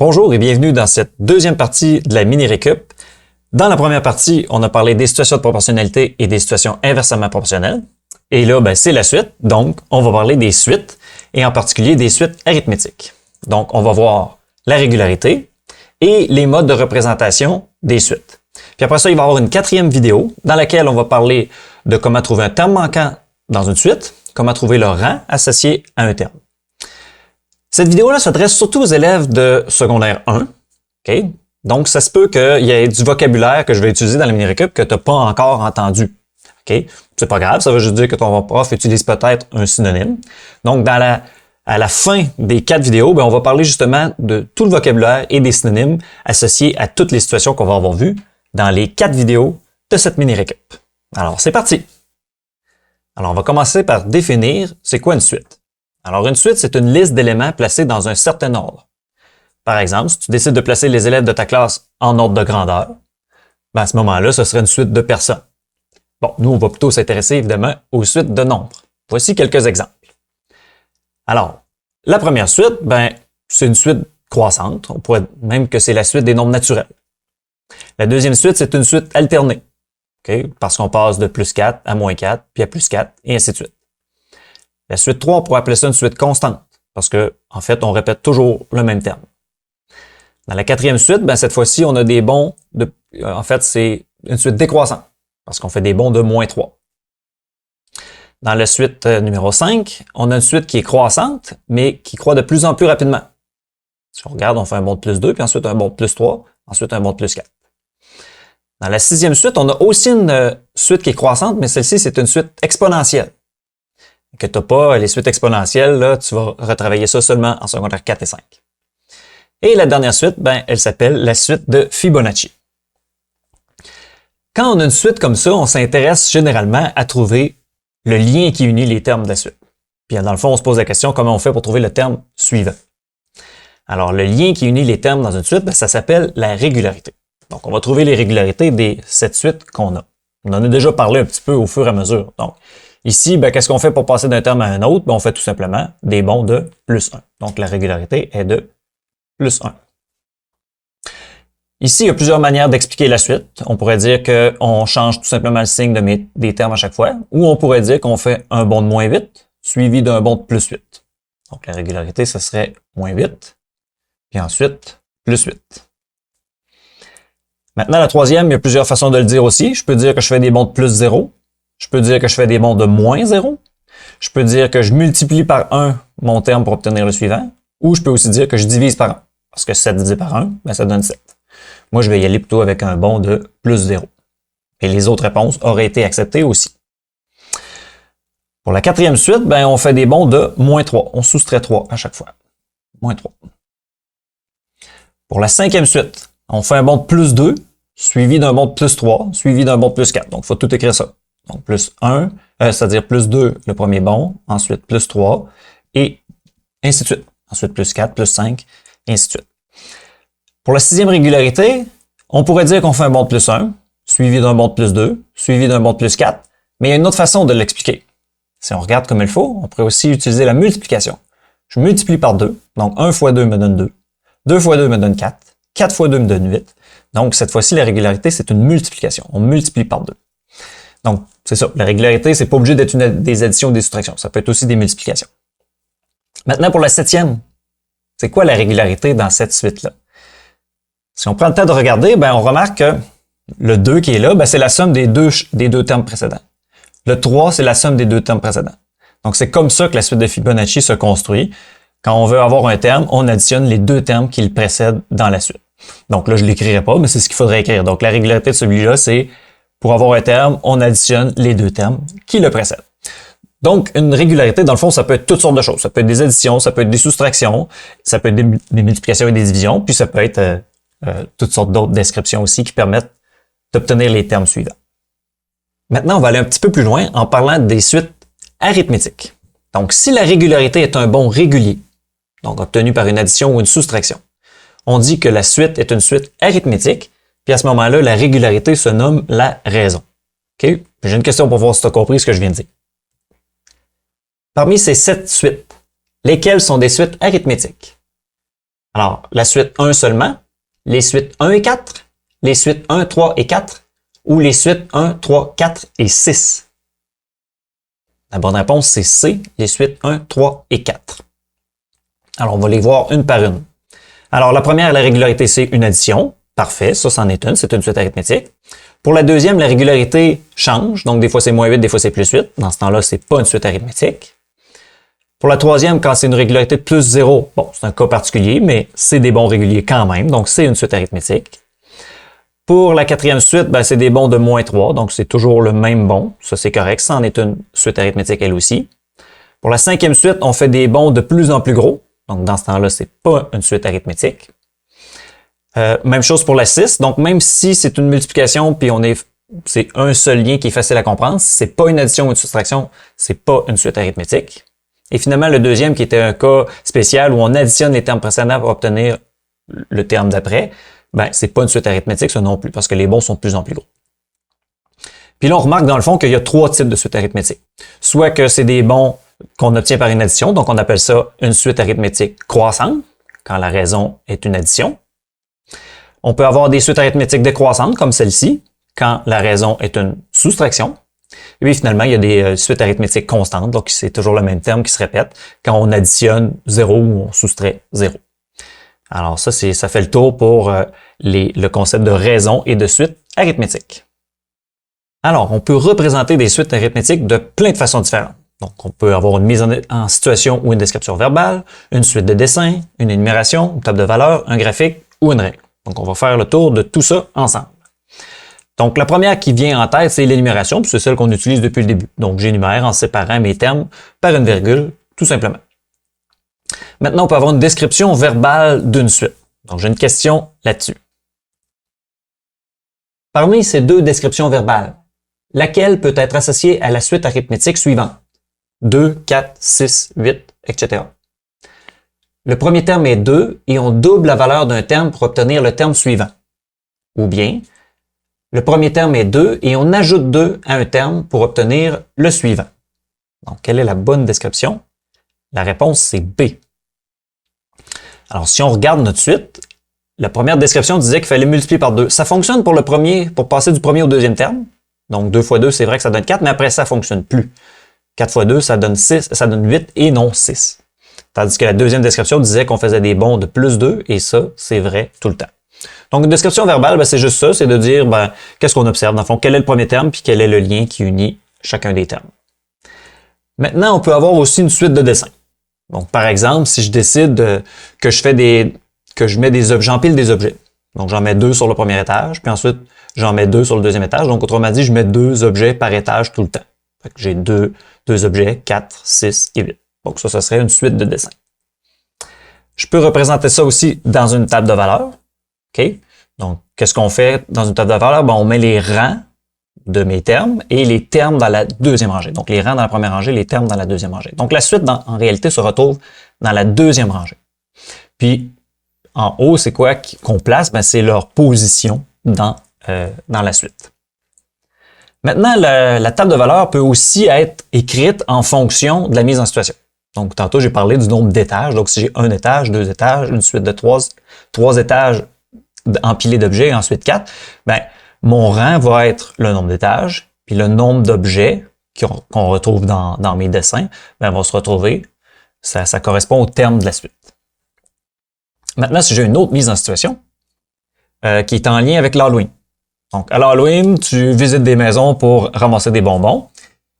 Bonjour et bienvenue dans cette deuxième partie de la mini-récup. Dans la première partie, on a parlé des situations de proportionnalité et des situations inversement proportionnelles. Et là, c'est la suite. Donc, on va parler des suites et en particulier des suites arithmétiques. Donc, on va voir la régularité et les modes de représentation des suites. Puis après ça, il va y avoir une quatrième vidéo dans laquelle on va parler de comment trouver un terme manquant dans une suite, comment trouver le rang associé à un terme. Cette vidéo-là s'adresse surtout aux élèves de secondaire 1. Okay? Donc, ça se peut qu'il y ait du vocabulaire que je vais utiliser dans la mini-récup que tu n'as pas encore entendu. Okay? C'est pas grave, ça veut juste dire que ton prof utilise peut-être un synonyme. Donc, à la fin des 4 vidéos, on va parler justement de tout le vocabulaire et des synonymes associés à toutes les situations qu'on va avoir vues dans les 4 vidéos de cette mini-récup. Alors, c'est parti! Alors, on va commencer par définir c'est quoi une suite. Alors, une suite, c'est une liste d'éléments placés dans un certain ordre. Par exemple, si tu décides de placer les élèves de ta classe en ordre de grandeur, à ce moment-là, ce serait une suite de personnes. Bon, nous, on va plutôt s'intéresser évidemment aux suites de nombres. Voici quelques exemples. Alors, la première suite, c'est une suite croissante. On pourrait même que c'est la suite des nombres naturels. La deuxième suite, c'est une suite alternée. Okay? Parce qu'on passe de plus 4 à moins 4, puis à plus 4, et ainsi de suite. La suite 3, on pourrait appeler ça une suite constante, parce que, en fait, on répète toujours le même terme. Dans la quatrième suite, cette fois-ci, on a des bonds en fait, c'est une suite décroissante, parce qu'on fait des bonds de moins 3. Dans la suite numéro 5, on a une suite qui est croissante, mais qui croît de plus en plus rapidement. Si on regarde, on fait un bond de plus 2, puis ensuite un bond de plus 3, ensuite un bond de plus 4. Dans la sixième suite, on a aussi une suite qui est croissante, mais celle-ci, c'est une suite exponentielle. Que tu n'as pas les suites exponentielles, là, tu vas retravailler ça seulement en secondaire 4 et 5. Et la dernière suite, elle s'appelle la suite de Fibonacci. Quand on a une suite comme ça, on s'intéresse généralement à trouver le lien qui unit les termes de la suite. Puis dans le fond, on se pose la question comment on fait pour trouver le terme suivant. Alors, le lien qui unit les termes dans une suite, ça s'appelle la régularité. Donc, on va trouver les régularités des 7 suites qu'on a. On en a déjà parlé un petit peu au fur et à mesure. Donc, ici, qu'est-ce qu'on fait pour passer d'un terme à un autre? On fait tout simplement des bonds de plus 1. Donc, la régularité est de plus 1. Ici, il y a plusieurs manières d'expliquer la suite. On pourrait dire qu'on change tout simplement le signe des termes à chaque fois, ou on pourrait dire qu'on fait un bond de moins 8, suivi d'un bond de plus 8. Donc, la régularité, ce serait moins 8, puis ensuite, plus 8. Maintenant, la troisième, il y a plusieurs façons de le dire aussi. Je peux dire que je fais des bonds de plus 0. Je peux dire que je fais des bonds de moins 0. Je peux dire que je multiplie par 1 mon terme pour obtenir le suivant. Ou je peux aussi dire que je divise par 1. Parce que 7 divisé par 1, ça donne 7. Moi, je vais y aller plutôt avec un bond de plus 0. Et les autres réponses auraient été acceptées aussi. Pour la quatrième suite, on fait des bonds de moins 3. On soustrait 3 à chaque fois. Moins 3. Pour la cinquième suite, on fait un bond de plus 2, suivi d'un bond de plus 3, suivi d'un bond de plus 4. Donc, il faut tout écrire ça. Donc, plus 1, c'est-à-dire plus 2, le premier bond, ensuite plus 3, et ainsi de suite. Ensuite, plus 4, plus 5, et ainsi de suite. Pour la sixième régularité, on pourrait dire qu'on fait un bond de plus 1, suivi d'un bond de plus 2, suivi d'un bond de plus 4, mais il y a une autre façon de l'expliquer. Si on regarde comme il faut, on pourrait aussi utiliser la multiplication. Je multiplie par 2, donc 1 fois 2 me donne 2, 2 fois 2 me donne 4, 4 fois 2 me donne 8. Donc, cette fois-ci, la régularité, c'est une multiplication. On multiplie par 2. Donc, c'est ça. La régularité, c'est pas obligé d'être des additions ou des soustractions. Ça peut être aussi des multiplications. Maintenant, pour la septième, c'est quoi la régularité dans cette suite-là? Si on prend le temps de regarder, on remarque que le 2 qui est là, c'est la somme des deux termes précédents. Le 3, c'est la somme des deux termes précédents. Donc, c'est comme ça que la suite de Fibonacci se construit. Quand on veut avoir un terme, on additionne les deux termes qui le précèdent dans la suite. Donc là, je ne l'écrirai pas, mais c'est ce qu'il faudrait écrire. Donc, la régularité de celui-là, c'est pour avoir un terme, on additionne les deux termes qui le précèdent. Donc, une régularité, dans le fond, ça peut être toutes sortes de choses. Ça peut être des additions, ça peut être des soustractions, ça peut être des multiplications et des divisions, puis ça peut être toutes sortes d'autres descriptions aussi qui permettent d'obtenir les termes suivants. Maintenant, on va aller un petit peu plus loin en parlant des suites arithmétiques. Donc, si la régularité est un bond régulier, donc obtenu par une addition ou une soustraction, on dit que la suite est une suite arithmétique, puis à ce moment-là, la régularité se nomme la raison. OK? J'ai une question pour voir si tu as compris ce que je viens de dire. Parmi ces 7 suites, lesquelles sont des suites arithmétiques? Alors, la suite 1 seulement, les suites 1 et 4, les suites 1, 3 et 4, ou les suites 1, 3, 4 et 6. La bonne réponse, c'est C, les suites 1, 3 et 4. Alors, on va les voir une par une. Alors, la première, la régularité, c'est une addition. Parfait, ça, c'en est une, c'est une suite arithmétique. Pour la deuxième, la régularité change. Donc, des fois, c'est moins 8, des fois, c'est plus 8. Dans ce temps-là, c'est pas une suite arithmétique. Pour la troisième, quand c'est une régularité de plus 0, bon, c'est un cas particulier, mais c'est des bons réguliers quand même. Donc, c'est une suite arithmétique. Pour la quatrième suite, ben, c'est des bons de moins 3. Donc, c'est toujours le même bon. Ça, c'est correct. Ça en est une suite arithmétique, elle aussi. Pour la cinquième suite, on fait des bons de plus en plus gros. Donc, dans ce temps-là, c'est pas une suite arithmétique. Même chose pour la 6. Donc, même si c'est une multiplication, puis c'est un seul lien qui est facile à comprendre, si c'est pas une addition ou une soustraction, c'est pas une suite arithmétique. Et finalement, le deuxième, qui était un cas spécial où on additionne les termes précédents pour obtenir le terme d'après, ben, c'est pas une suite arithmétique, ça non plus, parce que les bons sont de plus en plus gros. Puis là, on remarque dans le fond qu'il y a trois types de suites arithmétiques. Soit que c'est des bons qu'on obtient par une addition, donc on appelle ça une suite arithmétique croissante, quand la raison est une addition. On peut avoir des suites arithmétiques décroissantes, comme celle-ci, quand la raison est une soustraction. Et puis finalement, il y a des suites arithmétiques constantes, donc c'est toujours le même terme qui se répète, quand on additionne 0 ou on soustrait 0. Alors ça fait le tour pour le concept de raison et de suite arithmétique. Alors, on peut représenter des suites arithmétiques de plein de façons différentes. Donc, on peut avoir une mise en situation ou une description verbale, une suite de dessins, une énumération, une table de valeurs, un graphique ou une règle. Donc, on va faire le tour de tout ça ensemble. Donc, la première qui vient en tête, c'est l'énumération, puis c'est celle qu'on utilise depuis le début. Donc, j'énumère en séparant mes termes par une virgule, tout simplement. Maintenant, on peut avoir une description verbale d'une suite. Donc, j'ai une question là-dessus. Parmi ces deux descriptions verbales, laquelle peut être associée à la suite arithmétique suivante? 2, 4, 6, 8, etc. Le premier terme est 2 et on double la valeur d'un terme pour obtenir le terme suivant. Ou bien, le premier terme est 2 et on ajoute 2 à un terme pour obtenir le suivant. Donc, quelle est la bonne description? La réponse, c'est B. Alors, si on regarde notre suite, la première description disait qu'il fallait multiplier par 2. Ça fonctionne pour le premier, pour passer du premier au deuxième terme. Donc, 2 fois 2, c'est vrai que ça donne 4, mais après ça ne fonctionne plus. 4 fois 2, ça donne 8 et non 6. Tandis que la deuxième description disait qu'on faisait des bons de plus 2, et ça, c'est vrai tout le temps. Donc, une description verbale, ben, c'est juste ça, c'est de dire qu'est-ce qu'on observe. Dans le fond, quel est le premier terme, puis quel est le lien qui unit chacun des termes. Maintenant, on peut avoir aussi une suite de dessins. Donc, par exemple, si je décide que je mets des objets, j'empile des objets. Donc, j'en mets 2 sur le premier étage, puis ensuite, j'en mets 2 sur le deuxième étage. Donc, autrement dit, je mets 2 objets par étage tout le temps. Fait que j'ai deux objets, 4, 6 et 8. Donc, ça serait une suite de dessins. Je peux représenter ça aussi dans une table de valeurs. OK? Donc, qu'est-ce qu'on fait dans une table de valeurs? Ben, on met les rangs de mes termes et les termes dans la deuxième rangée. Donc, les rangs dans la première rangée, les termes dans la deuxième rangée. Donc, la suite, en réalité, se retrouve dans la deuxième rangée. Puis, en haut, c'est quoi qu'on place? Ben, c'est leur position dans la suite. Maintenant, la table de valeurs peut aussi être écrite en fonction de la mise en situation. Donc, tantôt, j'ai parlé du nombre d'étages. Donc, si j'ai un étage, 2 étages, une suite de 3 étages empilés d'objets et ensuite 4, ben, mon rang va être le nombre d'étages, puis le nombre d'objets qu'on retrouve dans mes dessins, ben, va se retrouver, ça correspond au terme de la suite. Maintenant, si j'ai une autre mise en situation, qui est en lien avec l'Halloween. Donc, à l'Halloween, tu visites des maisons pour ramasser des bonbons,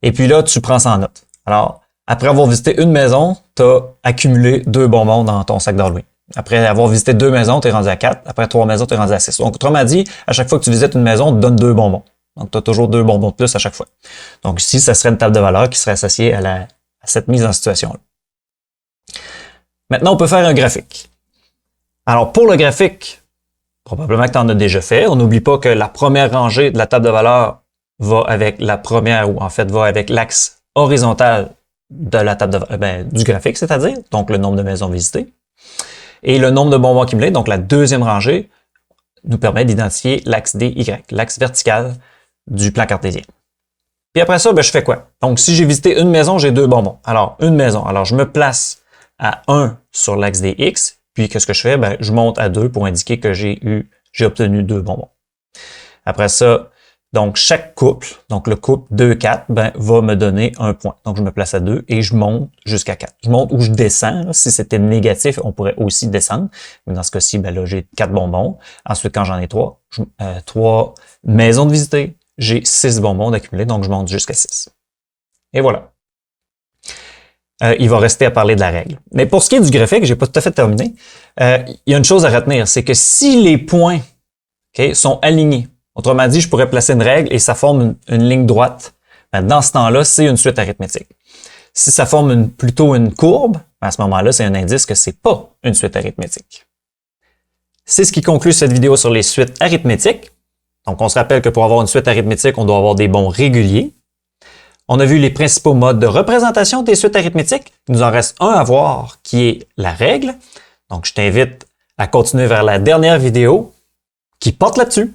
et puis là, tu prends ça en note. Alors, après avoir visité une maison, tu as accumulé 2 bonbons dans ton sac d'Halloween. Après avoir visité 2 maisons, tu es rendu à 4. Après 3 maisons, tu es rendu à 6. Donc, autrement dit, à chaque fois que tu visites une maison, on te donne 2 bonbons. Donc, tu as toujours 2 bonbons de plus à chaque fois. Donc, ici, ça serait une table de valeurs qui serait associée à cette mise en situation-là. Maintenant, on peut faire un graphique. Alors, pour le graphique, probablement que tu en as déjà fait. On n'oublie pas que la première rangée de la table de valeurs va avec la première, ou en fait, va avec l'axe horizontal de la table du graphique, c'est-à-dire, donc le nombre de maisons visitées. Et le nombre de bonbons accumulés, donc la deuxième rangée, nous permet d'identifier l'axe DY, l'axe vertical du plan cartésien. Puis après ça, je fais quoi? Donc, si j'ai visité une maison, j'ai 2 bonbons. Alors, une maison. Alors, je me place à 1 sur l'axe DX Puis, qu'est-ce que je fais? Ben, je monte à 2 pour indiquer que j'ai obtenu 2 bonbons. Après ça, donc chaque couple, donc le couple 2-4, ben, va me donner 1 point. Donc, je me place à 2 et je monte jusqu'à 4. Je monte ou je descends. Là. Si c'était négatif, on pourrait aussi descendre. Mais dans ce cas-ci, ben là, j'ai 4 bonbons. Ensuite, quand j'en ai 3, 3 maisons de visiter, j'ai 6 bonbons d'accumuler, donc je monte jusqu'à 6. Et voilà. Il va rester à parler de la règle. Mais pour ce qui est du graphique, j'ai pas tout à fait terminé. Il y a une chose à retenir, c'est que si les points sont alignés, autrement dit, je pourrais placer une règle et ça forme une ligne droite, ben dans ce temps-là, c'est une suite arithmétique. Si ça forme plutôt une courbe, ben à ce moment-là, c'est un indice que c'est pas une suite arithmétique. C'est ce qui conclut cette vidéo sur les suites arithmétiques. Donc, on se rappelle que pour avoir une suite arithmétique, on doit avoir des bons réguliers. On a vu les principaux modes de représentation des suites arithmétiques. Il nous en reste un à voir, qui est la règle. Donc, je t'invite à continuer vers la dernière vidéo qui porte là-dessus.